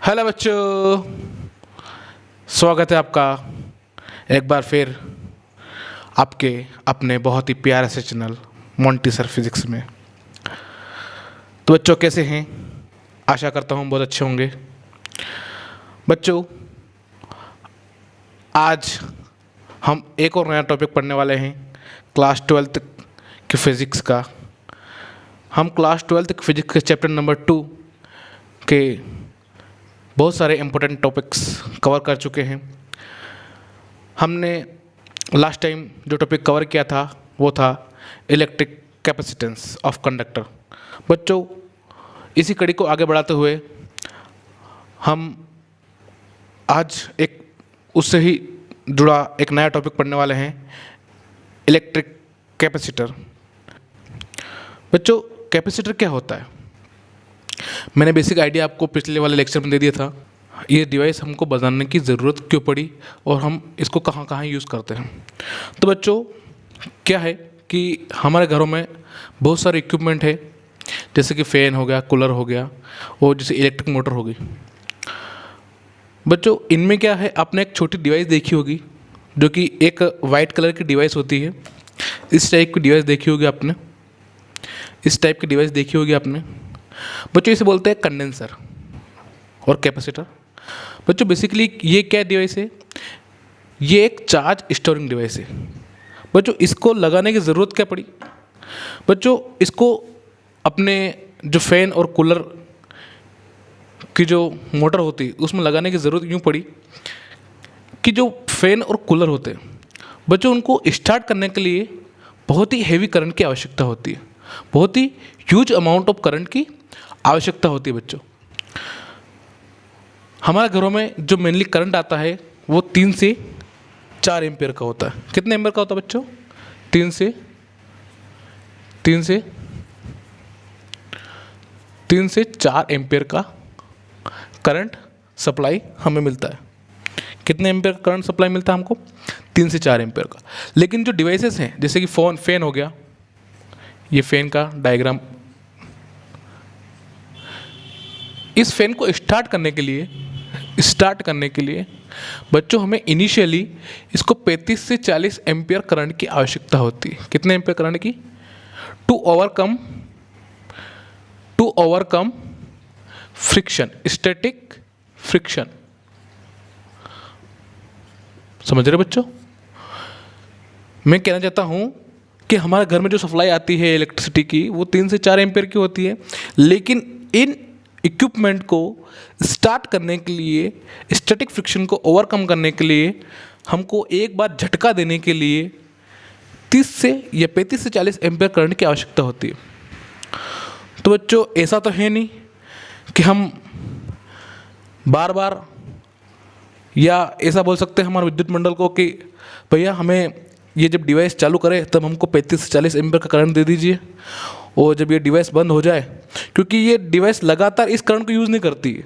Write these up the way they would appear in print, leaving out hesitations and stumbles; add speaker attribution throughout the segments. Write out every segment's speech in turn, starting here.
Speaker 1: Hello बच्चों, स्वागत है आपका एक बार फिर आपके अपने बहुत ही प्यारे से चैनल मोंटी सर फिजिक्स में। तो बच्चों कैसे हैं? आशा करता हूँ बहुत अच्छे होंगे। बच्चों आज हम एक और नया टॉपिक पढ़ने वाले हैं क्लास 12th की फिज़िक्स का। हम क्लास 12th की फिजिक्स के चैप्टर नंबर 2 के बहुत सारे इम्पोर्टेंट टॉपिक्स कवर कर चुके हैं। हमने लास्ट टाइम जो टॉपिक कवर किया था वो था इलेक्ट्रिक कैपेसिटेंस ऑफ कंडक्टर। बच्चों इसी कड़ी को आगे बढ़ाते हुए हम आज एक उससे ही जुड़ा एक नया टॉपिक पढ़ने वाले हैं, इलेक्ट्रिक कैपेसिटर। बच्चों कैपेसिटर क्या होता है? मैंने बेसिक आइडिया आपको पिछले वाले लेक्चर में दे दिया था। ये डिवाइस हमको बनाने की ज़रूरत क्यों पड़ी और हम इसको कहाँ कहाँ यूज़ करते हैं। तो बच्चों क्या है कि हमारे घरों में बहुत सारे इक्विपमेंट है, जैसे कि फ़ैन हो गया, कूलर हो गया और जैसे इलेक्ट्रिक मोटर हो गई। बच्चों इनमें क्या है, आपने एक छोटी डिवाइस देखी होगी जो कि एक वाइट कलर की डिवाइस होती है। इस टाइप की डिवाइस देखी होगी आपने, इस टाइप की डिवाइस देखी होगी आपने। बच्चों इसे बोलते हैं कंडेंसर और कैपेसिटर। बच्चों बेसिकली ये क्या डिवाइस है? ये एक चार्ज स्टोरिंग डिवाइस है। बच्चों इसको लगाने की ज़रूरत क्या पड़ी? बच्चों इसको अपने जो फ़ैन और कूलर की जो मोटर होती है उसमें लगाने की ज़रूरत यूँ पड़ी कि जो फ़ैन और कूलर होते हैं बच्चों, उनको स्टार्ट करने के लिए बहुत ही हैवी करंट की आवश्यकता होती है, बहुत ही ह्यूज अमाउंट ऑफ करंट की आवश्यकता होती है। बच्चों हमारे घरों में जो मेनली करंट आता है वो 3 से 4 एम्पियर का होता है। कितने एम्पियर का होता है बच्चों? 3 से 4 एम्पियर का करंट सप्लाई हमें मिलता है। कितने एम्पियर का करंट सप्लाई मिलता है हमको? 3 से 4 एम्पियर का। लेकिन जो डिवाइसेस हैं जैसे कि फ़ैन हो गया, ये फ़ैन का डायग्राम। इस फ़ैन को स्टार्ट करने के लिए बच्चों हमें इनिशियली इसको 35 से 40 एम्पियर करंट की आवश्यकता होती है। कितने एम्पियर करंट की? To overcome friction, static friction. समझ रहे बच्चों? मैं कहना चाहता हूं कि हमारे घर में जो सप्लाई आती है इलेक्ट्रिसिटी की वो 3 से 4 एम्पियर की होती है, लेकिन इन इक्विपमेंट को स्टार्ट करने के लिए, स्टैटिक फ्रिक्शन को ओवरकम करने के लिए हमको एक बार झटका देने के लिए 30 से या 35 से 40 एम्पियर करंट की आवश्यकता होती है। तो बच्चों ऐसा तो है नहीं कि हम बार बार, या ऐसा बोल सकते हैं हमारे विद्युत मंडल को कि भैया हमें ये जब डिवाइस चालू करे तब हमको 35 से 40 एम्पियर का करंट दे दीजिए, और जब ये डिवाइस बंद हो जाए, क्योंकि ये डिवाइस लगातार इस करंट को यूज़ नहीं करती है,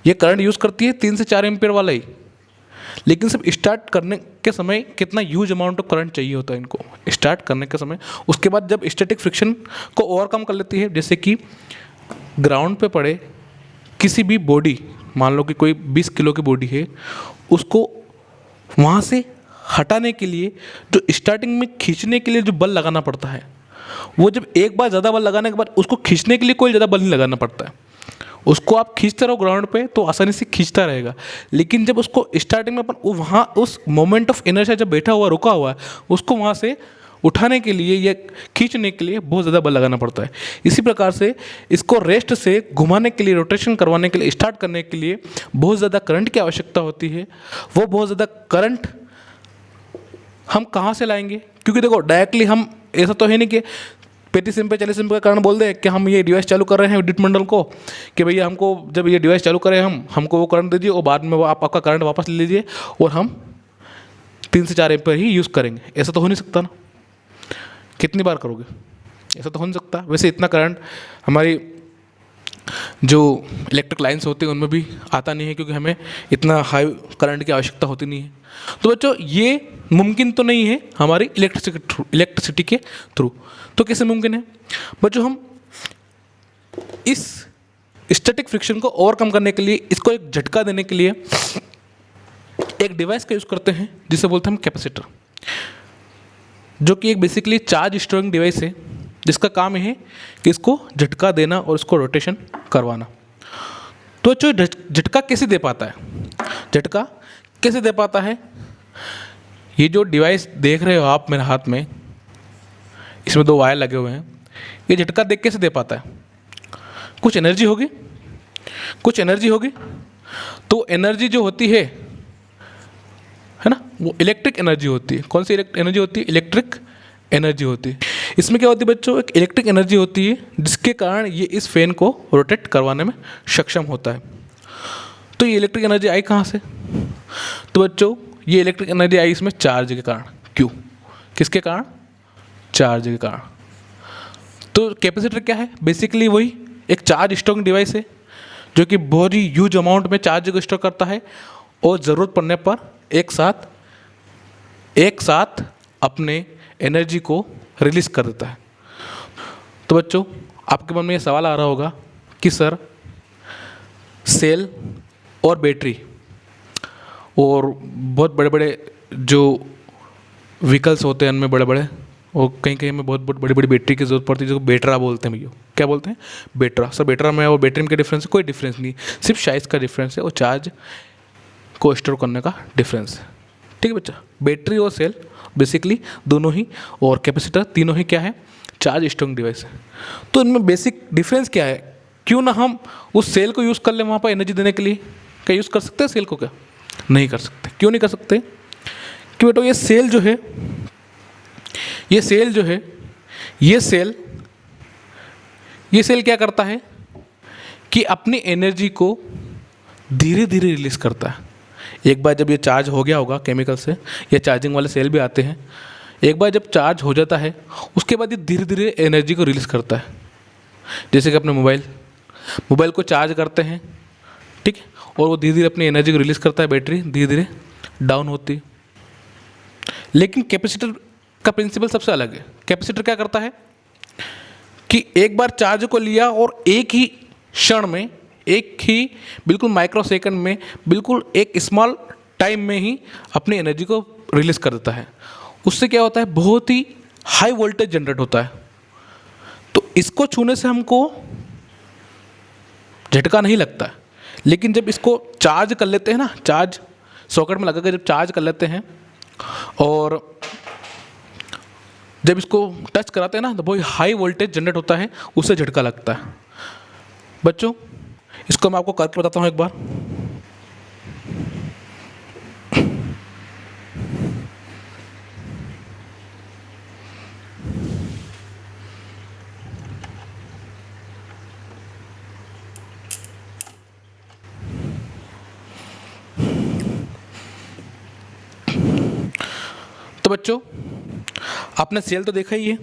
Speaker 1: ये करंट यूज़ करती है 3 से 4 एम्पियर वाला ही। लेकिन सब स्टार्ट करने के समय कितना ह्यूज अमाउंट ऑफ करंट चाहिए होता है इनको स्टार्ट करने के समय। उसके बाद जब स्टैटिक फ्रिक्शन को ओवरकम कर लेती है, जैसे कि ग्राउंड पे पड़े किसी भी बॉडी, मान लो कि कोई 20 किलो की बॉडी है, उसको वहाँ से हटाने के लिए जो स्टार्टिंग में खींचने के लिए जो बल लगाना पड़ता है, वो जब एक बार ज़्यादा बल लगाने के बाद उसको खींचने के लिए कोई ज़्यादा बल नहीं लगाना पड़ता है। उसको आप खींचते रहो ग्राउंड पे तो आसानी से खींचता रहेगा। लेकिन जब उसको स्टार्टिंग में अपन वहाँ उस मोमेंट ऑफ इनर्शिया जब बैठा हुआ रुका हुआ है, उसको वहाँ से उठाने के लिए या खींचने के लिए बहुत ज़्यादा बल लगाना पड़ता है। इसी प्रकार से इसको रेस्ट से घुमाने के लिए, रोटेशन करवाने के लिए, स्टार्ट करने के लिए बहुत ज़्यादा करंट की आवश्यकता होती है। वो बहुत ज़्यादा करंट हम कहाँ से लाएंगे? क्योंकि देखो डायरेक्टली हम, ऐसा तो है नहीं कि 35 एम्पियर 40 एम्पियर का करंट बोल दें कि हम ये डिवाइस चालू कर रहे हैं विद्युत मंडल को कि भैया हमको जब ये डिवाइस चालू करें हमको वो करंट दीजिए और बाद में वो आपका करंट वापस ले लीजिए और हम 3 से 4 एम्पियर ही यूज़ करेंगे। ऐसा तो हो नहीं सकता ना। कितनी बार करोगे? ऐसा तो हो नहीं सकता। वैसे इतना करंट हमारी जो इलेक्ट्रिक लाइन्स होते हैं उनमें भी आता नहीं है, क्योंकि हमें इतना हाई करंट की आवश्यकता होती नहीं है। तो बच्चों ये मुमकिन तो नहीं है हमारी इलेक्ट्रिसिटी के थ्रू। तो कैसे मुमकिन है? बच्चों हम इस स्टैटिक फ्रिक्शन को ओवरकम करने के लिए, इसको एक झटका देने के लिए एक डिवाइस का यूज़ करते हैं जिसे बोलते हैं हम कैपेसिटर, जो कि एक बेसिकली चार्ज स्टोरिंग डिवाइस है जिसका काम है कि इसको झटका देना और इसको रोटेशन करवाना। तो जो झटका कैसे दे पाता है, झटका कैसे दे पाता है, ये जो डिवाइस देख रहे हो आप मेरे हाथ में, इसमें 2 वायर लगे हुए हैं, ये झटका देख कैसे दे पाता है, कुछ एनर्जी होगी, कुछ एनर्जी होगी। तो एनर्जी जो होती है ना, वो इलेक्ट्रिक एनर्जी होती है। कौन सी एनर्जी होती है? इलेक्ट्रिक एनर्जी होती है। इसमें क्या होती है बच्चों, एक इलेक्ट्रिक एनर्जी होती है जिसके कारण ये इस फैन को रोटेट करवाने में सक्षम होता है। तो ये इलेक्ट्रिक एनर्जी आई कहाँ से? तो बच्चों ये इलेक्ट्रिक एनर्जी आई इसमें चार्ज के कारण। क्यों? किसके कारण? चार्ज के कारण। तो कैपेसिटर क्या है? बेसिकली वही एक चार्ज स्टोरिंग डिवाइस है जो कि बहुत ही ह्यूज अमाउंट में चार्ज को स्टोर करता है और ज़रूरत पड़ने पर एक साथ अपने एनर्जी को रिलीज़ कर देता है। तो बच्चों आपके मन में ये सवाल आ रहा होगा कि सर सेल और बैटरी और बहुत बड़े बड़े जो व्हीकल्स होते हैं उनमें बड़े बड़े, और कहीं कहीं में बहुत बहुत बड़ी बड़ी बैटरी की ज़रूरत पड़ती है, जो बैटरा बोलते हैं भैया। क्या बोलते हैं? बैटरा। सर बैटरा में और बैटरी में क्या डिफरेंस है? कोई डिफरेंस नहीं, सिर्फ साइज़ का डिफरेंस है और चार्ज को स्टोर करने का डिफरेंस है। ठीक है बच्चा। बैटरी और सेल बेसिकली दोनों ही, और कैपेसिटर, तीनों ही क्या है? चार्ज स्टोरिंग डिवाइस है। तो इनमें बेसिक डिफरेंस क्या है? क्यों ना हम उस सेल को यूज़ कर लें वहाँ पर एनर्जी देने के लिए? क्या यूज़ कर सकते हैं सेल को? क्या नहीं कर सकते? क्यों नहीं कर सकते? कि बेटो ये सेल जो है, ये सेल क्या करता है कि अपनी एनर्जी को धीरे धीरे रिलीज़ करता है। एक बार जब ये चार्ज हो गया होगा केमिकल से, या चार्जिंग वाले सेल भी आते हैं, एक बार जब चार्ज हो जाता है उसके बाद ये धीरे धीरे एनर्जी को रिलीज़ करता है। जैसे कि अपने मोबाइल को चार्ज करते हैं, ठीक है, और वो धीरे धीरे अपनी एनर्जी को रिलीज़ करता है, बैटरी धीरे धीरे डाउन होती है। लेकिन कैपेसिटर का प्रिंसिपल सबसे अलग है। कैपेसिटर क्या करता है कि एक बार चार्ज को लिया और एक ही क्षण में, एक ही बिल्कुल माइक्रो सेकंड में, बिल्कुल एक स्मॉल टाइम में ही अपनी एनर्जी को रिलीज़ कर देता है। उससे क्या होता है? बहुत ही हाई वोल्टेज जनरेट होता है। तो इसको छूने से हमको झटका नहीं लगता है, लेकिन जब इसको चार्ज कर लेते हैं ना, चार्ज सॉकेट में लगा कर जब चार्ज कर लेते हैं और जब इसको टच कराते हैं ना, तो बहुत हाई वोल्टेज जनरेट होता है, उससे झटका लगता है। बच्चों इसको मैं आपको करके बताता हूँ एक बार। तो बच्चों आपने सेल तो देखा ही है,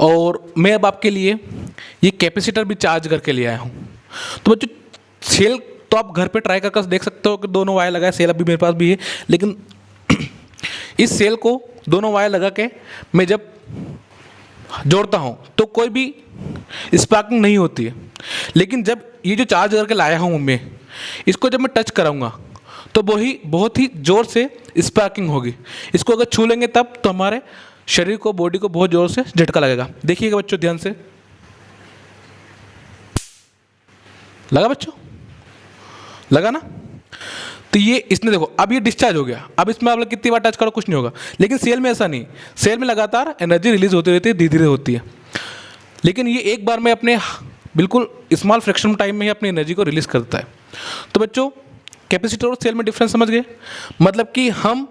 Speaker 1: और मैं अब आपके लिए ये कैपेसिटर भी चार्ज करके ले आया हूँ। तो बच्चों सेल तो आप घर पे ट्राई करके देख सकते हो कि दोनों वायर लगा है, सेल अभी मेरे पास भी है, लेकिन इस सेल को दोनों वायर लगा के मैं जब जोड़ता हूँ तो कोई भी स्पार्किंग नहीं होती है। लेकिन जब ये जो चार्ज करके लाया हूँ मैं, इसको जब मैं टच कराऊंगा तो वही बहुत ही ज़ोर से स्पार्किंग होगी। इसको अगर छू लेंगे तब तो हमारे शरीर को, बॉडी को बहुत ज़ोर से झटका लगेगा। देखिएगा बच्चों ध्यान से, लगा बच्चों? लगा ना? तो ये इसने देखो अब ये डिस्चार्ज हो गया। अब इसमें आप लोग कितनी बार टच करो कुछ नहीं होगा, लेकिन सेल में ऐसा नहीं। सेल में लगातार एनर्जी रिलीज होती रहती है, धीरे धीरे होती है, लेकिन ये एक बार में अपने बिल्कुल स्मॉल फ्रैक्शन टाइम में ही अपनी एनर्जी को रिलीज करता है। तो बच्चों कैपेसिटर और सेल में डिफरेंस समझ गए? मतलब कि हम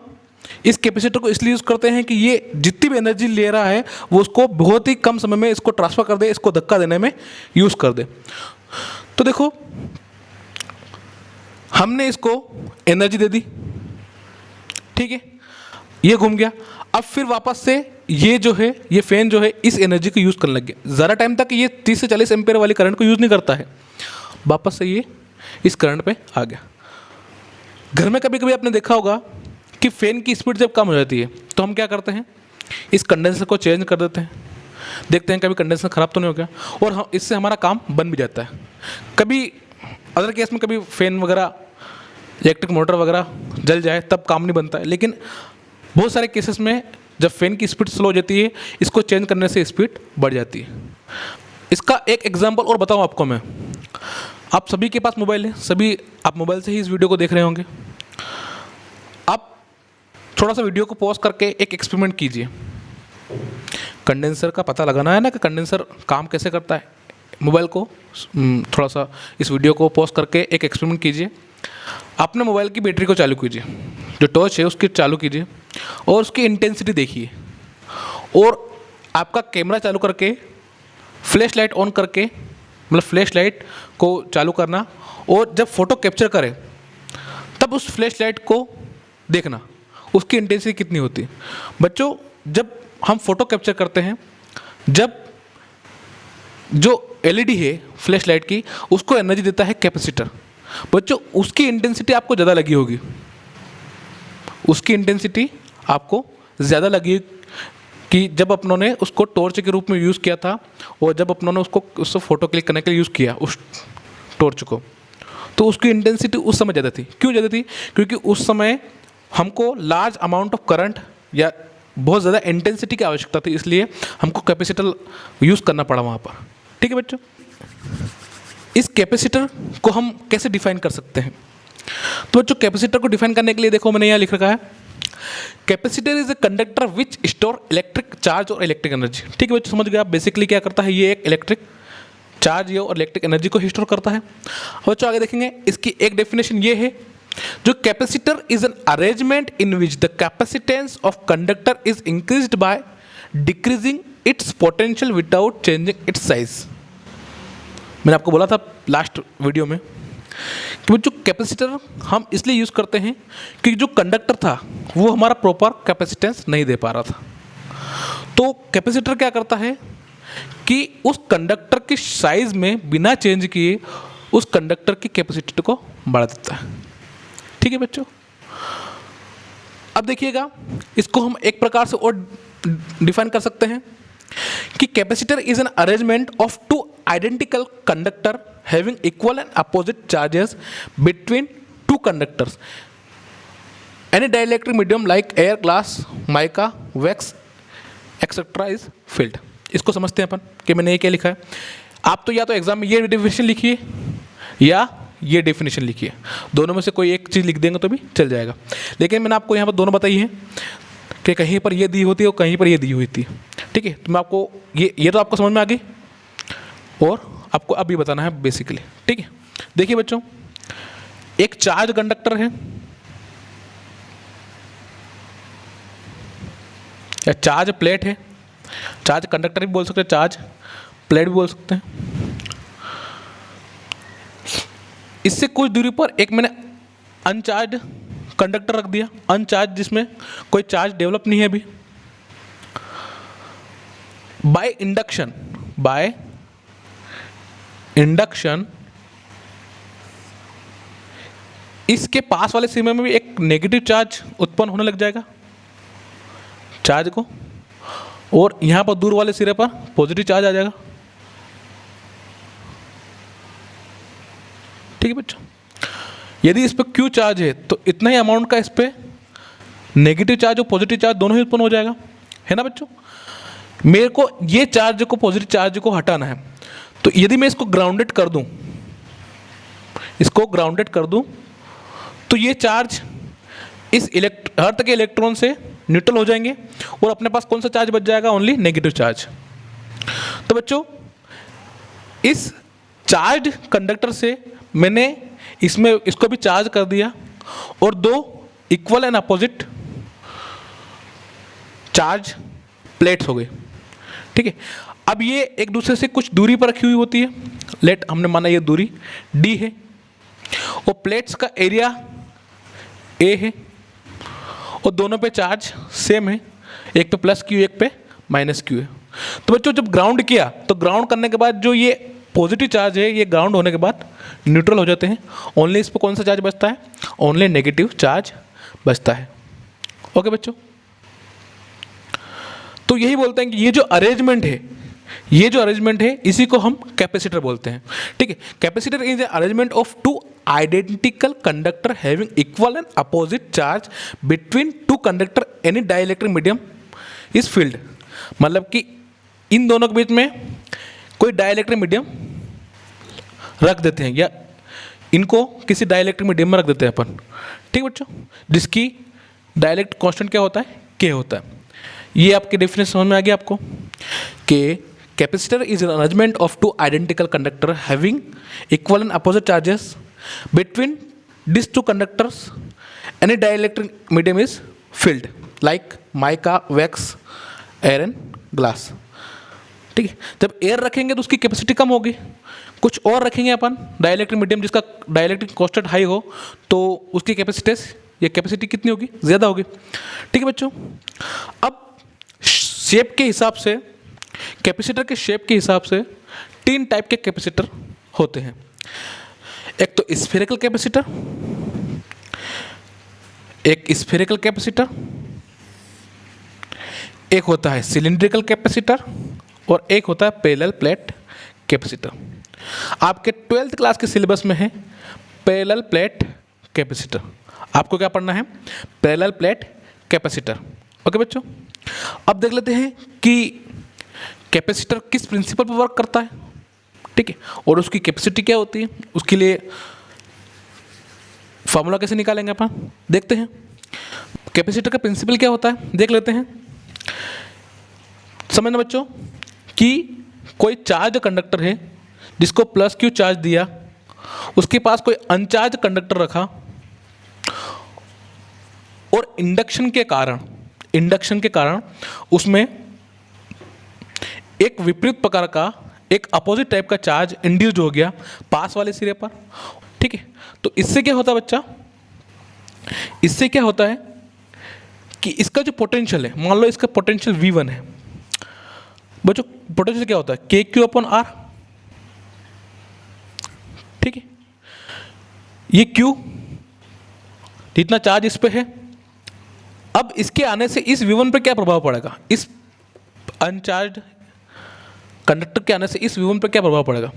Speaker 1: इस कैपेसिटर को इसलिए यूज़ करते हैं कि ये जितनी भी एनर्जी ले रहा है वो उसको बहुत ही कम समय में इसको ट्रांसफ़र कर दे, इसको धक्का देने में यूज़ कर दे। तो देखो हमने इसको एनर्जी दे दी, ठीक है, ये घूम गया। अब फिर वापस से ये जो है, ये फैन जो है इस एनर्जी को यूज़ करने लग गया। ज़्यादा टाइम तक ये 30 से 40 एम्पेयर वाली करंट को यूज़ नहीं करता है, वापस से ये इस करंट पे आ गया। घर में कभी कभी आपने देखा होगा कि फ़ैन की स्पीड जब कम हो जाती है तो हम क्या करते हैं, इस कंडेंसर को चेंज कर देते हैं। देखते हैं कभी कंडेंसर ख़राब तो नहीं हो गया, और इससे हमारा काम बन भी जाता है। कभी अदर केस में कभी फैन वगैरह, इलेक्ट्रिक मोटर वगैरह जल जाए तब काम नहीं बनता है, लेकिन बहुत सारे केसेस में जब फ़ैन की स्पीड स्लो हो जाती है, इसको चेंज करने से स्पीड बढ़ जाती है। इसका एक एग्जांपल और बताऊं आपको मैं। आप सभी के पास मोबाइल है, सभी आप मोबाइल से ही इस वीडियो को देख रहे होंगे। आप थोड़ा सा वीडियो को पॉज करके एक एक्सपेरिमेंट कीजिए। कंडेंसर का पता लगाना है ना कि कंडेंसर काम कैसे करता है। मोबाइल को थोड़ा सा इस वीडियो को पॉज करके एक एक्सपेरिमेंट कीजिए। अपने मोबाइल की बैटरी को चालू कीजिए, जो टॉर्च है उसकी चालू कीजिए और उसकी इंटेंसिटी देखिए, और आपका कैमरा चालू करके फ्लैश लाइट ऑन करके, मतलब फ्लैश लाइट को चालू करना, और जब फ़ोटो कैप्चर करें तब उस फ्लैश लाइट को देखना उसकी इंटेंसिटी कितनी होती है। बच्चों, जब हम फ़ोटो कैप्चर करते हैं, जब जो एलईडी है फ्लैश लाइट की, उसको एनर्जी देता है कैपेसिटर। बच्चों, उसकी इंटेंसिटी आपको ज़्यादा लगी होगी, उसकी इंटेंसिटी आपको ज़्यादा लगी कि जब अपनों ने उसको टॉर्च के रूप में यूज़ किया था, और जब अपनों ने उसको फ़ोटो क्लिक करने के लिए यूज़ किया उस टॉर्च को, तो उसकी इंटेंसिटी उस समय ज़्यादा थी। क्यों ज़्यादा थी? क्योंकि उस समय हमको लार्ज अमाउंट ऑफ करंट या बहुत ज़्यादा इंटेंसिटी की आवश्यकता थी, इसलिए हमको कैपेसिटर यूज़ करना पड़ा वहाँ पर। ठीक है बच्चों, इस कैपेसिटर को हम कैसे डिफाइन कर सकते हैं? तो बच्चों, कैपेसिटर को डिफाइन करने के लिए देखो मैंने यहाँ लिख रखा है, capacitor is a conductor which store electric charge और इलेक्ट्रिक एनर्जी। ठीक है बच्चों, समझ गए आप बेसिकली क्या करता है? ये एक इलेक्ट्रिक चार्ज और इलेक्ट्रिक एनर्जी को स्टोर करता है। बच्चों आगे देखेंगे, इसकी एक डेफिनेशन ये है, जो capacitor is an arrangement in which the capacitance of conductor is increased by decreasing it's potential without changing it's size. मैंने आपको बोला था लास्ट वीडियो में कि जो कैपेसिटर हम इसलिए यूज़ करते हैं कि जो कंडक्टर था वो हमारा प्रॉपर कैपेसिटेंस नहीं दे पा रहा था। तो कैपेसिटर क्या करता है कि उस कंडक्टर की साइज़ में बिना चेंज किए उस कंडक्टर की कैपेसिटी को बढ़ा देता है। ठीक है बच्चों, अब देखिएगा, इसको हम एक प्रकार से और डिफाइन कर सकते हैं कि capacitor is an arrangement of two identical conductor having equal and opposite charges between two conductors. Any dielectric medium like air, glass, mica, wax etcetera is filled. इसको समझते हैं अपन कि मैंने ये क्या लिखा है। आप तो या तो एग्जाम में ये डेफिनेशन लिखिए या ये डेफिनेशन लिखिए, दोनों में से कोई एक चीज़ लिख देंगे तो भी चल जाएगा। लेकिन मैंने आपको यहाँ पर दोनों बताई है कि कहीं पर ये दी होती है और कहीं पर ये दी हुई थी। ठीक है, तो मैं आपको ये तो आपको समझ में आ गई, और आपको अभी बताना है बेसिकली। ठीक है, देखिए बच्चों, एक चार्ज कंडक्टर है या चार्ज प्लेट है, चार्ज कंडक्टर भी बोल सकते हैं, चार्ज प्लेट भी बोल सकते हैं। इससे कुछ दूरी पर एक मैंने अनचार्ज कंडक्टर रख दिया, अनचार्ज जिसमें कोई चार्ज डेवलप नहीं है अभी। बाय इंडक्शन इसके पास वाले सिरे में भी एक नेगेटिव चार्ज उत्पन्न होने लग जाएगा चार्ज को, और यहां पर दूर वाले सिरे पर पॉजिटिव चार्ज आ जाएगा। ठीक है बच्चों, यदि इस पर क्यू चार्ज है तो इतना ही अमाउंट का इस पर नेगेटिव चार्ज और पॉजिटिव चार्ज दोनों ही उत्पन्न हो जाएगा, है ना बच्चों। मेरे को ये चार्ज को, पॉजिटिव चार्ज को हटाना है, तो यदि मैं इसको ग्राउंडेड कर दूं, तो ये चार्ज इस अर्थ के इलेक्ट्रॉन से न्यूट्रल हो जाएंगे और अपने पास कौन सा चार्ज बच जाएगा? Only negative charge. तो बच्चों, इस चार्ज कंडक्टर से मैंने इसको भी चार्ज कर दिया और दो equal and opposite charge plates हो गए। ठीक है, अब ये एक दूसरे से कुछ दूरी पर रखी हुई होती है। हमने माना ये दूरी d है और प्लेट्स का एरिया a है और दोनों पे चार्ज सेम है, एक पे प्लस क्यू एक पे माइनस क्यू है। तो बच्चों, जब ग्राउंड किया तो ग्राउंड करने के बाद जो ये पॉजिटिव चार्ज है ये ग्राउंड होने के बाद न्यूट्रल हो जाते हैं। ओनली इस पर कौन सा चार्ज बचता है? ओनली नेगेटिव चार्ज बचता है। ओके बच्चों, तो तो यही बोलते हैं कि ये जो अरेंजमेंट है इसी को हम कैपेसिटर बोलते हैं। ठीक है, capacitor is arrangement of two identical conductor having equal and opposite charge between two conductor any dielectric medium is field. मतलब कि इन दोनों के बीच में कोई डाइलेक्ट्रिक मीडियम रख देते हैं या इनको किसी डाइलेक्ट्रिक मीडियम में रख देते हैं अपन। ठीक बच्चों, जिसकी डाइलेक्ट्रिक कांस्टेंट क्या होता है, के होता है। ये आपके डेफिनेशन समझ में आ गया आपको कि capacitor is an arrangement of two identical conductor having equal and opposite charges between this two conductors any dielectric medium is field like mica, wax, air and glass. ठीक है, जब एयर रखेंगे तो उसकी कैपेसिटी कम होगी, कुछ और रखेंगे अपन डाइलेक्ट्रिक मीडियम जिसका डाइलेक्ट्रिक कांस्टेंट हाई हो तो उसकी कैपेसिटी कितनी होगी, ज़्यादा होगी। ठीक है बच्चों, अब शेप के हिसाब से, कैपेसिटर के शेप के हिसाब से 3 टाइप के कैपेसिटर होते हैं। एक तो स्फेरिकल कैपेसिटर, एक स्फेरिकल कैपेसिटर, एक होता है सिलिंड्रिकल कैपेसिटर और एक होता है पैरेलल प्लेट कैपेसिटर। आपके 12th क्लास के सिलेबस में है पैरेलल प्लेट कैपेसिटर। आपको क्या पढ़ना है, पैरेलल प्लेट कैपेसिटर। ओके बच्चों, अब देख लेते हैं कि कैपेसिटर किस प्रिंसिपल पर वर्क करता है। ठीक है, और उसकी कैपेसिटी क्या होती है, उसके लिए फॉर्मूला कैसे निकालेंगे अपन, देखते हैं। कैपेसिटर का प्रिंसिपल क्या होता है देख लेते हैं। समझना बच्चों कि कोई चार्ज कंडक्टर है जिसको प्लस क्यू चार्ज दिया, उसके पास कोई अनचार्ज कंडक्टर रखा और इंडक्शन के कारण उसमें एक विपरीत प्रकार का, एक अपोजिट टाइप का चार्ज इंड्यूस हो गया पास वाले सिरे पर। ठीक है, तो इससे क्या होता है बच्चा, इससे क्या होता है कि इसका जो पोटेंशियल है, मान लो इसका पोटेंशियल V1 है बच्चों, पोटेंशियल क्या होता है KQ/R। ठीक है, ये Q जितना चार्ज इस पे है, अब इसके आने से इस V1 पे क्या प्रभाव पड़ेगा, इस अनचार्ज कंडक्टर के आने से इस V1 पे क्या प्रभाव पड़ेगा,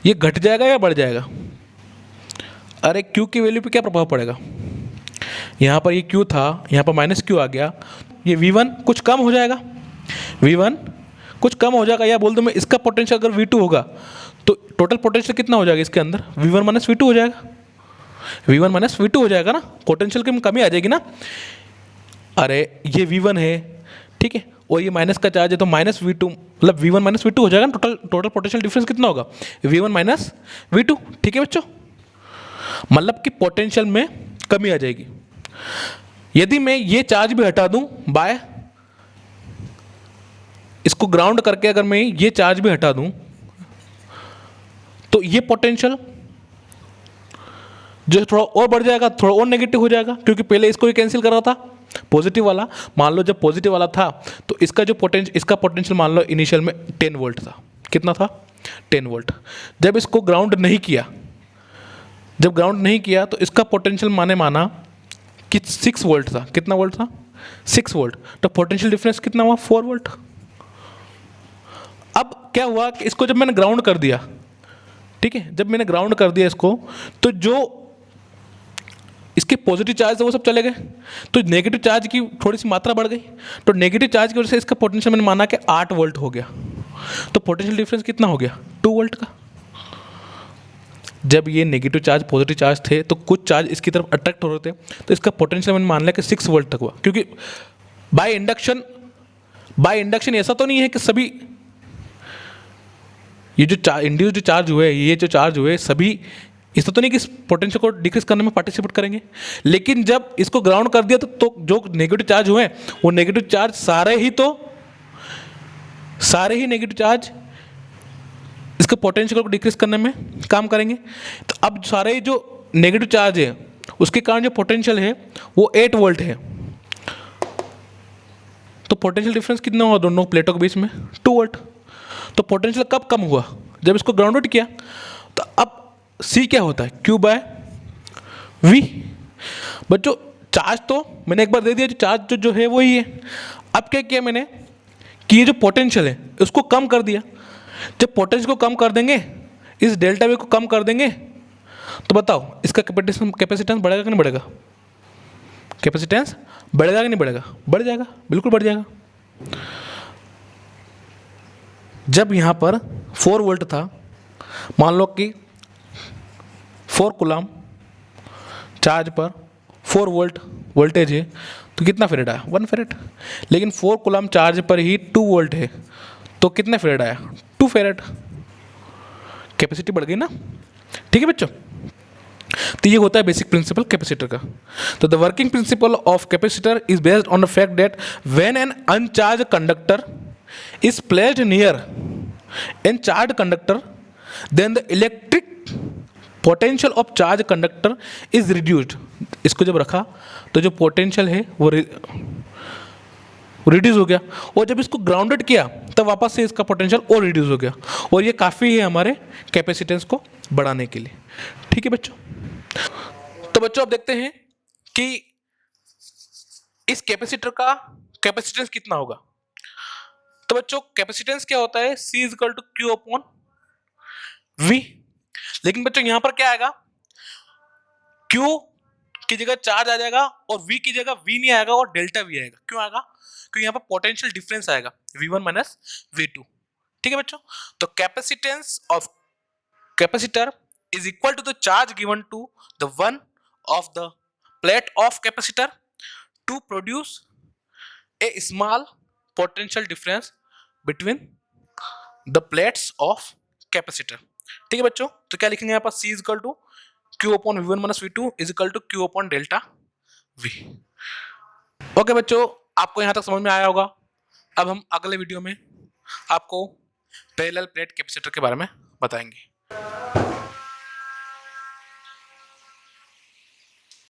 Speaker 1: ये घट जाएगा या बढ़ जाएगा। अरे Q की वैल्यू पे क्या प्रभाव पड़ेगा, यहाँ पर ये Q था, यहाँ पर -Q आ गया, ये V1 कुछ कम हो जाएगा, V1 कुछ कम हो जाएगा, या बोल दो मैं इसका पोटेंशियल अगर V2 होगा तो टोटल पोटेंशियल कितना हो जाएगा इसके अंदर, V1 - V2 हो जाएगा, V1 - V2 हो जाएगा ना, पोटेंशियल की कमी आ जाएगी ना। अरे ये V1 है, ठीक है, और ये माइनस का चार्ज है तो -V2, मतलब V1 - V2 हो जाएगा ना। टोटल पोटेंशियल डिफरेंस कितना होगा, V1 - V2। ठीक है बच्चों, मतलब कि पोटेंशियल में कमी आ जाएगी। यदि मैं ये चार्ज भी हटा दूं बाय, इसको ग्राउंड करके अगर मैं ये चार्ज भी हटा दूं तो ये पोटेंशियल जो थोड़ा और बढ़ जाएगा, थोड़ा और नेगेटिव हो जाएगा, क्योंकि पहले इसको ही कैंसिल कर रहा था पॉजिटिव वाला। मान लो जब पॉजिटिव वाला था तो इसका जो इसका पोटेंशियल मान लो इनिशियल में 10 वोल्ट था। कितना था, 10 वोल्ट। जब इसको ग्राउंड नहीं किया, तो इसका पोटेंशियल माना कि 6 वोल्ट था। कितना वोल्ट था, 6 वोल्ट। तो पोटेंशियल डिफरेंस कितना हुआ, 4 वोल्ट। अब क्या हुआ कि इसको जब मैंने ग्राउंड कर दिया, ठीक है, जब मैंने ग्राउंड कर दिया इसको, तो जो इसके पॉजिटिव चार्ज थे वो सब चले गए, तो नेगेटिव चार्ज की थोड़ी सी मात्रा बढ़ गई। तो नेगेटिव चार्ज की वजह से इसका पोटेंशियल मैंने माना कि 8 वोल्ट हो गया। तो पोटेंशियल डिफरेंस कितना हो गया, 2 वोल्ट का। जब ये नेगेटिव चार्ज पॉजिटिव चार्ज थे तो कुछ चार्ज इसकी तरफ अट्रैक्ट हो रहे थे, तो इसका पोटेंशियल मैंने मान लिया कि 6 वोल्ट तक हुआ। क्योंकि बाय इंडक्शन ऐसा तो नहीं है कि सभी ये जो इंड्यूस्ड चार्ज हुए, ये जो चार्ज हुए सभी, इससे तो नहीं कि इस पोटेंशियल को डिक्रीज करने में पार्टिसिपेट करेंगे। लेकिन जब इसको ग्राउंड कर दिया तो जो नेगेटिव चार्ज हुए वो नेगेटिव चार्ज सारे ही नेगेटिव चार्ज इसके पोटेंशियल को डिक्रीज करने में काम करेंगे। तो अब सारे जो नेगेटिव चार्ज है उसके कारण जो पोटेंशियल है वो 8 वोल्ट है। तो पोटेंशियल डिफरेंस कितना हुआ दोनों प्लेटों के बीच में, 2 वोल्ट। तो पोटेंशियल कब कम हुआ, जब इसको ग्राउंड आउट किया। तो अब C क्या होता है, Q/V। बच्चों चार्ज तो मैंने एक बार दे दिया, चार्ज जो है वही है। अब क्या किया मैंने, कि ये जो पोटेंशियल है उसको कम कर दिया। जब पोटेंशियल को कम कर देंगे, इस डेल्टा वी को कम कर देंगे, तो बताओ इसका कैपेसिटेंस बढ़ेगा कि नहीं बढ़ेगा? कैपेसिटेंस बढ़ेगा कि नहीं बढ़ेगा? बढ़ जाएगा, बिल्कुल बढ़ जाएगा। जब यहाँ पर 4 वोल्ट था, मान लो कि 4 कूलम चार्ज पर 4 वोल्ट वोल्टेज है, तो कितना फेरेड आया? 1 फेरेड। लेकिन 4 कूलम चार्ज पर ही 2 वोल्ट है, तो कितना फेरेड आया? 2 फेरेड। कैपेसिटी बढ़ गई ना? ठीक है बच्चों, तो ये होता है बेसिक प्रिंसिपल कैपेसिटर का। तो the working principle of capacitor is based on the fact that when an uncharge conductor is placed near an charge conductor, then the electric potential of charge conductor is reduced. इसको जब रखा तो जो potential है वो reduce हो गया, और जब इसको ग्राउंडेड किया तब वापस से इसका पोटेंशियल और रिड्यूस हो गया, और ये काफ़ी है हमारे कैपेसिटेंस को बढ़ाने के लिए। ठीक है बच्चों, तो बच्चों अब देखते हैं कि इस कैपेसिटर का कैपेसिटेंस कितना होगा। तो बच्चों कैपेसिटेंस क्या होता है? C is equal to Q upon V। लेकिन बच्चों यहां पर क्या आएगा? Q की जगह चार्ज आ जाएगा और V की जगह V नहीं आएगा और डेल्टा V आएगा। क्यों आएगा? क्योंकि यहाँ पर पोटेंशियल डिफरेंस आएगा V1 माइनस V2। ठीक है बच्चों, तो capacitance of capacitor is equal to the charge given to the one of the plate of capacitor to produce a small potential difference between the plates of capacitor। ठीक है बच्चों, तो क्या लिखेंगे यहाँ पर? C is equal to Q upon V1 minus V2 is equal to Q upon delta V। Okay बच्चों, आपको यहाँ तक समझ में आया होगा। अब हम अगले वीडियो में आपको पैरेलल प्लेट कैपेसिटर के बारे में बताएंगे।